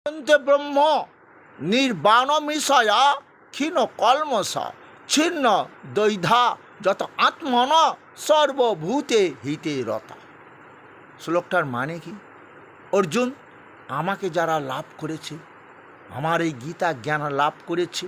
অনন্তে ব্রহ্ম নির্বাণ মিশয়া ক্ষীণ কলমস ছিন্ন দ্বৈধা যত আত্মন সর্বভূতে হিতে রতা। শ্লোকটার মানে কি? অর্জুন, আমাকে যারা লাভ করেছে, আমার এই গীতা জ্ঞান লাভ করেছে,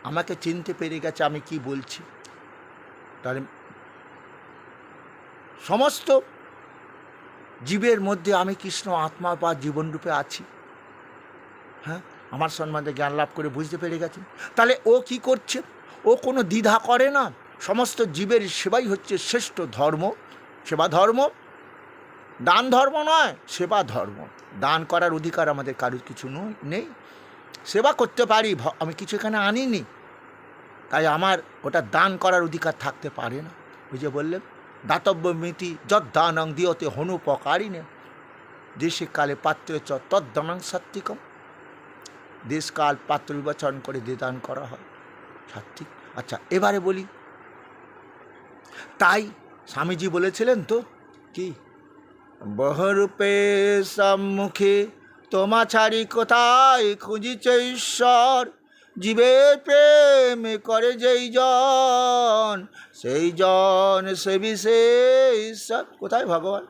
আমাকে চিনতে পেরে গেছে আমি কি বলছি। তাহলে সমস্ত জীবের মধ্যে আমি কৃষ্ণ আত্মা বা জীবনরূপে আছি। হ্যাঁ, আমার সম্বন্ধে জ্ঞান লাভ করে বুঝতে পেরে গেছে। তাহলে ও কি করছে? ও কোনো দ্বিধা করে না। সমস্ত জীবের সেবাই হচ্ছে শ্রেষ্ঠ ধর্ম। সেবা ধর্ম, দান ধর্ম নয়, সেবা ধর্ম। দান করার অধিকার আমাদের কারোর কিছু নেই। সেবা করতে পারি, আমি কিছু এখানে আনিনি, তাই আমার ওটা দান করার অধিকার থাকতে পারে না। ওই যে বললেন দাতব্য মিতি যদ্দানং দিয়তে হনুপকারিণে দেশে কালে পাত্রে চ তদ্দানং সাত্বিকম। দেশকাল পাত্র বিবেচন করে দান করা হয়, সাত্বিক। আচ্ছা, এবারে বলি, তাই স্বামীজি বলেছিলেন তো কি, বহুরূপে সম্মুখে তোমা ছাড়ি কোথায় খুঁজিছে ঈশ্বর, জীবের প্রেম করে যেই জন সেই জন সে বিশেষ ঈশ্বর। কোথায় ভগবান?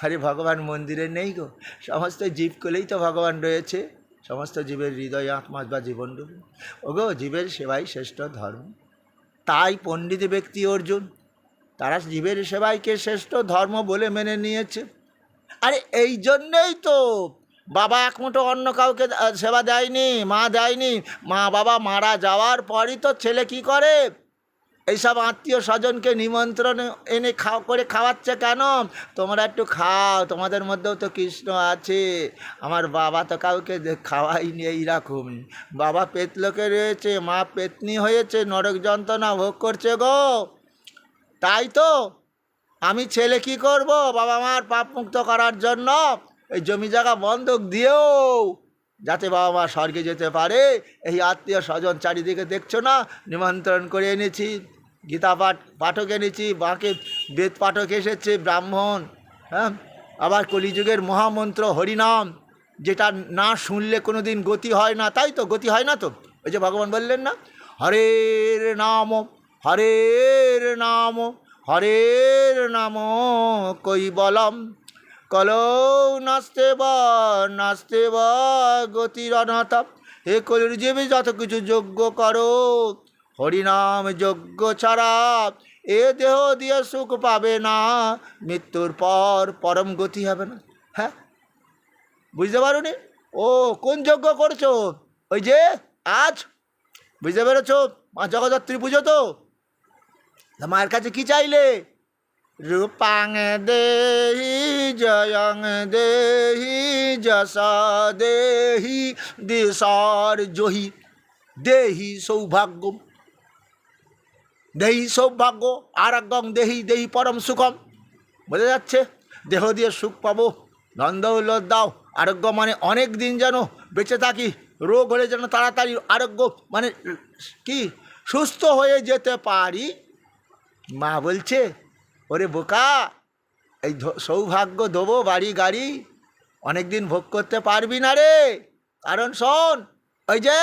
আরে ভগবান মন্দিরে নেই গো, সমস্ত জীব কোলেই তো ভগবান রয়েছে। সমস্ত জীবের হৃদয় আত্মা বা জীবনরূপ। ওগো, জীবের সেবাই শ্রেষ্ঠ ধর্ম। তাই পণ্ডিত ব্যক্তি অর্জুন, তারা জীবের সেবাইকে শ্রেষ্ঠ ধর্ম বলে মেনে নিয়েছে। আরে এই জন্যেই তো বাবা এক মুঠো অন্য কাউকে সেবা দেয়নি, মা দেয়নি। মা বাবা মারা যাওয়ার পরই তো ছেলে কি করে, এইসব আত্মীয় স্বজনকে নিমন্ত্রণ এনে খাওয়াচ্ছে। কেন? তোমরা একটু খাও, তোমাদের মধ্যেও তো কৃষ্ণ আছে। আমার বাবা তো কাউকে খাওয়াইনি এইরকম। বাবা পেতলোকে রয়েছে, মা পেতনি হয়েছে, নরক যন্ত্রণা ভোগ করছে গো। তাই তো আমি ছেলে কি করব, বাবা মার পাপ মুক্ত করার জন্য এই জমি জায়গা বন্ধক দিয়েও যাতে বাবা মা স্বর্গে যেতে পারে, এই আত্মীয় স্বজন চারিদিকে দেখছো না, নিমন্ত্রণ করে এনেছি। গীতা পাঠক এনেছি, বাঁকে বেদ পাঠক এসেছে, ব্রাহ্মণ। হ্যাঁ, আবার কলিযুগের মহামন্ত্র হরিনাম, যেটা না শুনলে কোনো দিন গতি হয় না। তাই তো, গতি হয় না তো। ওই যে ভগবান বললেন না, হরের নাম হরের নাম হরের নাম কৈবলম কলৌ নাস্তে বা গতির অনাথা। হে কলির জীবে যত কিছু যজ্ঞ করো, হরিনাম যজ্ঞ ছাড়া এ দেহ দিয়ে সুখ পাবে না, মৃত্যুর পর পরম গতি হবে না। হ্যাঁ, বুঝতে পারোনি? ও কোন যজ্ঞ করছো? ওই যে আজ বুঝতে পেরেছো, মা জগদ্ধাত্রী পুজো তো। মায়ের কাছে কি চাইলে? রূপাং দেহি জয়ং দেহি যশা দেহি দিশার জহি দেহি সৌভাগ্য, দেহি সৌভাগ্য, আরোগ্যং দেহি দেহি পরম সুখম। বোঝা যাচ্ছে? দেহ দিয়ে সুখ পাবো, ধন দৌলত দাও। আরোগ্য মানে অনেক দিন যেন বেঁচে থাকি, রোগ হলে যেন তাড়াতাড়ি আরোগ্য মানে কি সুস্থ হয়ে যেতে পারি। মা বলছে, ওরে বোকা, এই সৌভাগ্য দেবো, বাড়ি গাড়ি, অনেক দিন ভোগ করতে পারবি না রে। কারণ শোন, ওই যে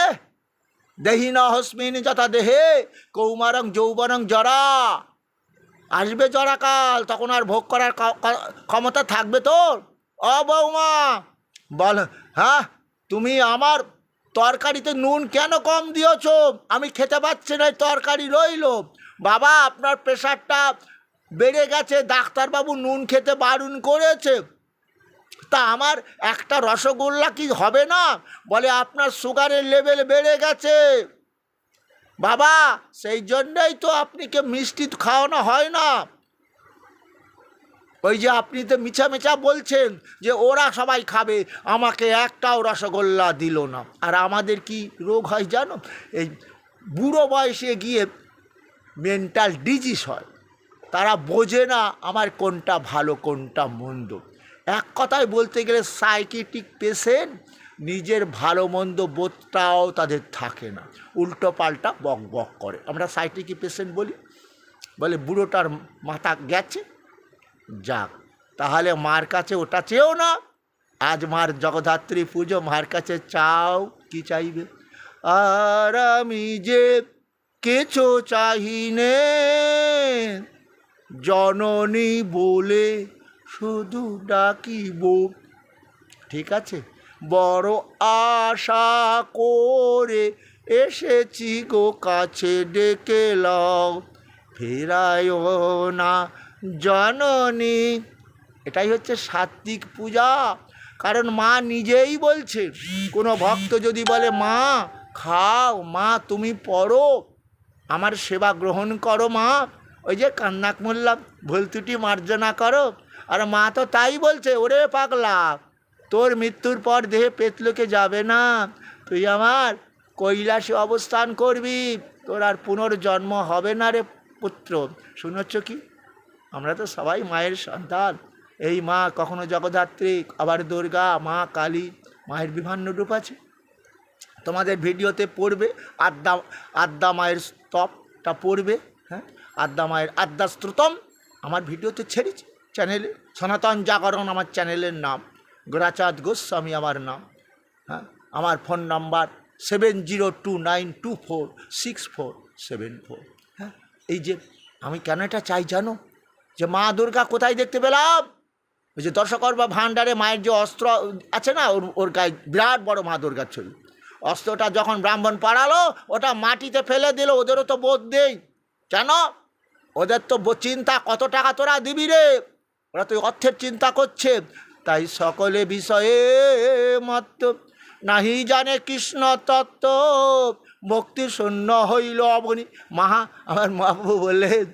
দেহি ন হস্মিন যথা দেহে কৌমারং যৌবনং জরা, আসবে জরাকাল, তখন আর ভোগ করার ক্ষমতা থাকবে তোর? ও বৌমা বল, হ্যাঁ তুমি আমার তরকারিতে নুন কেন কম দিয়েছ? আমি খেতে পাচ্ছি না, তরকারি রইল। বাবা, আপনার প্রেশারটা বেড়ে গেছে, ডাক্তারবাবু নুন খেতে বারণ করেছে। তা আমার একটা রসগোল্লা কি হবে না? বলে আপনার সুগারের লেভেল বেড়ে গেছে। বাবা, সেই জন্যই তো আপনাকে মিষ্টি খাওয়ানো হয় না। ওই যে আপনি তো মিছা বলছেন যে ওরা সবাই খাবে, আমাকে একটাও রসগোল্লা দিল না। আর আমাদের কি রোগ হয় জানো? এই বুড়ো বয়সে গিয়ে মেন্টাল ডিজিজ হয়। তারা বোঝে না আমার কোনটা ভালো কোনটা মন্দ। এক কথায় বলতে গেলে সাইকিয়াট্রিক পেশেন্ট, নিজের ভালো মন্দ বোধটাও তাদের থাকে না, উল্টো পাল্টা বক বক করে। আমরা সাইকিয়াট্রিক পেশেন্ট বলে বুড়োটার মাথা গেছে, যাক, তাহলে মার কাছে ওটা চেয়েও না আজ মার জগদ্ধাত্রী পুজো, মার কাছে চাও কি চাইবে? আর আমি যে কিছু চাহিনে, জননী বলে শুধু ডাকিব। ঠিক আছে, বড় আশা করে এসেছি গো কাছে, ডেকে লও ফেরায় না জননী। এটাই হচ্ছে সাত্বিক পূজা। কারণ মা নিজেই বলছে, কোনো ভক্ত যদি বলে মা খাও, মা তুমি পড়ো, আমার সেবা গ্রহণ করো মা, ওই যে কান্নাক মোল্লা ভুল ত্রুটি মার্জনা করো। আর মা তো তাই বলছে, ওরে পাগলা, তোর মৃত্যুর পর দেহে পেতলোকে যাবে না, তুই আমার কৈলাসে অবস্থান করবি, তোর আর পুনর্জন্ম হবে না রে পুত্র। শুনছ কি? আমরা তো সবাই মায়ের সন্তান। এই মা কখনো জগদ্ধাত্রী, আবার দুর্গা, মা কালী, মায়ের বিভিন্ন রূপ আছে। তোমাদের ভিডিওতে পড়বে, আদ্যা মায়ের স্তবটা পড়বে। হ্যাঁ, আদ্যা মায়ের আদ্যাস্ত্রোতম আমার ভিডিওতে ছেড়েছি চ্যানেলে। সনাতন জাগরণ আমার চ্যানেলের নাম, গোরাচাঁদ গোস্বামী আমার নাম। হ্যাঁ, আমার ফোন নাম্বার 7029246474। হ্যাঁ, এই যে আমি কেন এটা চাই জানো? যে মা দুর্গা কোথায় দেখতে পেলাম? ওই যে দর্শকর বা ভাণ্ডারে মায়ের যে অস্ত্র আছে না, ওর গায়ে বিরাট বড় মা দুর্গার ছবি। অস্ত্রটা যখন ব্রাহ্মণ পাড়ালো, ওটা মাটিতে ফেলে দিল। ওদেরও তো বোধ নেই, কেন? ওদের তো চিন্তা কত টাকা তোরা দিবি রে, ওরা তো অর্থের চিন্তা করছে। তাই সকলে বিষয়ে মত্ত, নাহি জানে কৃষ্ণ তত্ত্ব, ভক্তি শূন্য হইল অবনি। আমার মহাপ্রভু বললেন,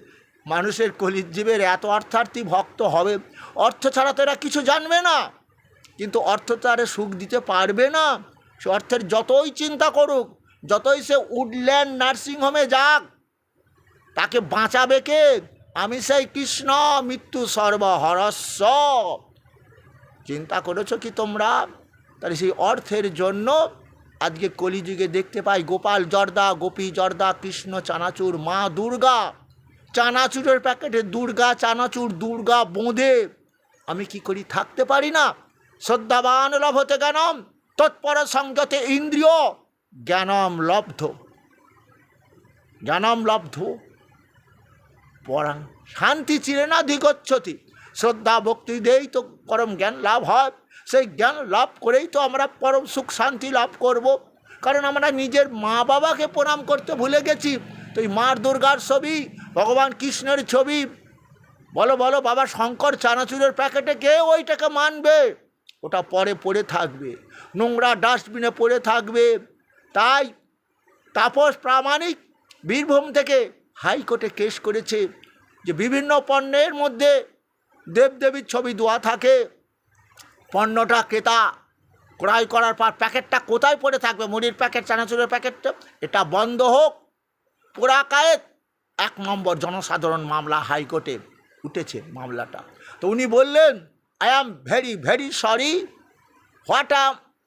মানুষের কলির জীবের এত অর্থার্থী ভক্ত হবে, অর্থ ছাড়া তো এরা কিছু জানবে না। কিন্তু অর্থ তো আরে সুখ দিতে পারবে না। সে অর্থের যতই চিন্তা করুক, যতই সে উডল্যান্ড নার্সিংহোমে যাক, তাকে বাঁচাবে কে? আমি সেই কৃষ্ণ, মৃত্যু সর্বহরস্ব। চিন্তা করেছো কি তোমরা? তাহলে সেই অর্থের জন্য আজকে কলিযুগে দেখতে পাই গোপাল জর্দা, গোপী জর্দা, কৃষ্ণ চানাচুর, মা দুর্গা চানাচুরের প্যাকেটে দুর্গা চানাচুর, দুর্গা বোঁদে। আমি কি করি? থাকতে পারি না। শ্রদ্ধাবান লভতে জ্ঞানম, তৎপর সংযতে ইন্দ্রিয়, জ্ঞানম লব্ধ, জ্ঞানম লব্ধ পরাং শান্তি চিরেনাধিগচ্ছতি। শ্রদ্ধা ভক্তি দিয়েই তো পরম জ্ঞান লাভ হয়। সেই জ্ঞান লাভ করেই তো আমরা পরম সুখ শান্তি লাভ করব। কারণ আমরা নিজের মা বাবাকে প্রণাম করতে ভুলে গেছি। তো এই মার দুর্গার ছবি, ভগবান কৃষ্ণের ছবি, বলো বলো বাবা শঙ্কর চানাচুরের প্যাকেটে কে ওইটাকে মানবে? ওটা পরে পড়ে থাকবে, নোংরা ডাস্টবিনে পড়ে থাকবে। তাই তাপস প্রামাণিক বীরভূম থেকে হাইকোর্টে কেস করেছে যে বিভিন্ন পণ্যের মধ্যে দেবদেবীর ছবি দেওয়া থাকে, পণ্যটা ক্রেতা ক্রয় করার পর প্যাকেটটা কোথায় পড়ে থাকবে? মুড়ির প্যাকেট, চানাচুরের প্যাকেটটা, এটা বন্ধ হোক। পুরাকায়েত 1 নম্বর জনসাধারণ মামলা হাইকোর্টে উঠেছে মামলাটা। তো উনি বললেন, I am very very sorry, what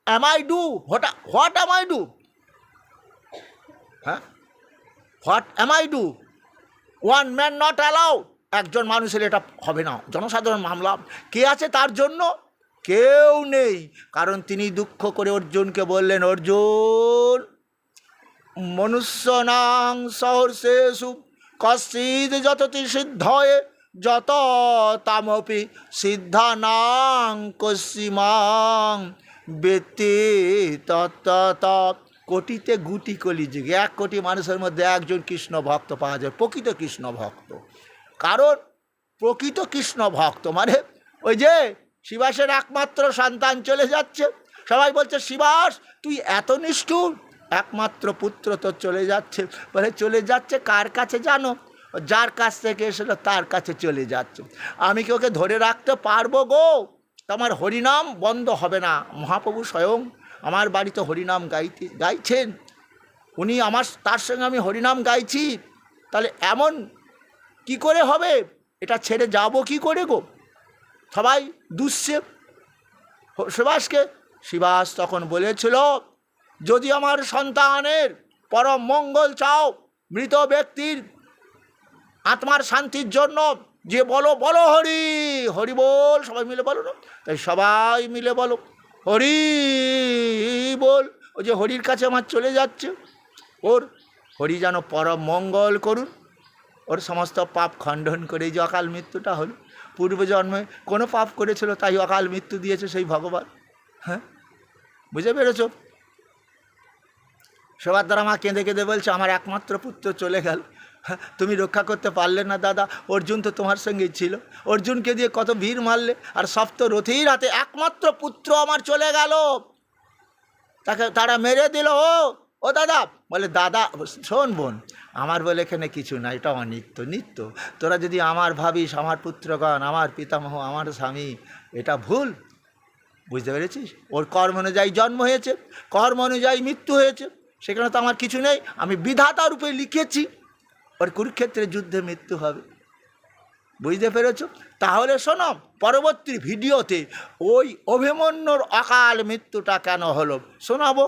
am I do, what am I do, হ্যাঁ, what am I do, one man not allow. একজন মানুষের এটা হবে না, জনসাধারণ মামলা। কে আছে তার জন্য? কেউ নেই। কারণ তিনি দুঃখ করে অর্জুনকে বললেন, অর্জুন, মনুষ্যনাং সহর্ষেষু কশ্চিৎ যততি সিদ্ধয়ে, যত তামপি সিদ্ধানাং কস্যিমাং বেত্তি তত্তত। কোটিতে গুটি কলিযুগে 1 কোটি মানুষের মধ্যে একজন কৃষ্ণ ভক্ত পাওয়া যায়, প্রকৃত কৃষ্ণ ভক্ত। কারণ প্রকৃত কৃষ্ণ ভক্ত মানে ওই যে শিবাসের একমাত্র সন্তান চলে যাচ্ছে, সবাই বলছে শিবাস তুই এত নিষ্ঠুর, একমাত্র পুত্র তো চলে যাচ্ছে। বলে চলে যাচ্ছে কার কাছে জানো? যার কাছ থেকে এসেছিল তার কাছে চলে যাচ্ছে। আমি কি ওকে ধরে রাখতে পারবো গো? তোমার হরিনাম বন্ধ হবে না। মহাপ্রভু স্বয়ং আমার বাড়িতে হরিনাম গাইছেন, উনি আমার, তার সঙ্গে আমি হরিনাম গাইছি। তাহলে এমন কি করে হবে? এটা ছেড়ে যাব কি করে গো? সবাই দুষছে শিবাসকে। শিবাস তখন বলেছিল, যদি আমার সন্তানের পরম মঙ্গল চাও, মৃত ব্যক্তির আত্মার শান্তির জন্য, যে বলো বলো হরি হরি বল, সবাই মিলে বলো না? তাই সবাই মিলে বলো হরি বল। ও যে হরির কাছে আমার চলে যাচ্ছে, ওর হরি যেন পরম মঙ্গল করুন, ওর সমস্ত পাপ খণ্ডন করে এই যে অকাল মৃত্যুটা হলো। পূর্বজন্মে কোনো পাপ করেছিল তাই অকাল মৃত্যু দিয়েছে সেই ভগবান। হ্যাঁ, বুঝে পেরেছ? সুভদ্রা মা কেঁদে কেঁদে বলছে আমার একমাত্র পুত্র চলে গেল, হ্যাঁ, তুমি রক্ষা করতে পারলে না দাদা, অর্জুন তো তোমার সঙ্গেই ছিল, অর্জুনকে দিয়ে কত বীর মারলে, আর সপ্তরথীর হাতে একমাত্র পুত্র আমার চলে গেল, তাকে তারা মেরে দিল। ও দাদা বলে, দাদা শোন বোন, আমার বলে এখানে কিছু না, এটা অনিত্য নিত্য, তোরা যদি আমার ভাবিস, আমার পুত্রগণ, আমার পিতামহ, আমার স্বামী, এটা ভুল, বুঝতে পেরেছিস? ওর কর্ম অনুযায়ী জন্ম হয়েছে, কর্ম অনুযায়ী মৃত্যু হয়েছে, সেখানে তো আমার কিছু নেই, আমি বিধাতা রূপে লিখেছি ওর কুরুক্ষেত্রে যুদ্ধে মৃত্যু হবে, বুঝতে পেরেছ? তাহলে শোনো, পরবর্তী ভিডিওতে ওই অভিমন্যুর অকাল মৃত্যুটা কেন হলো শোনাবো।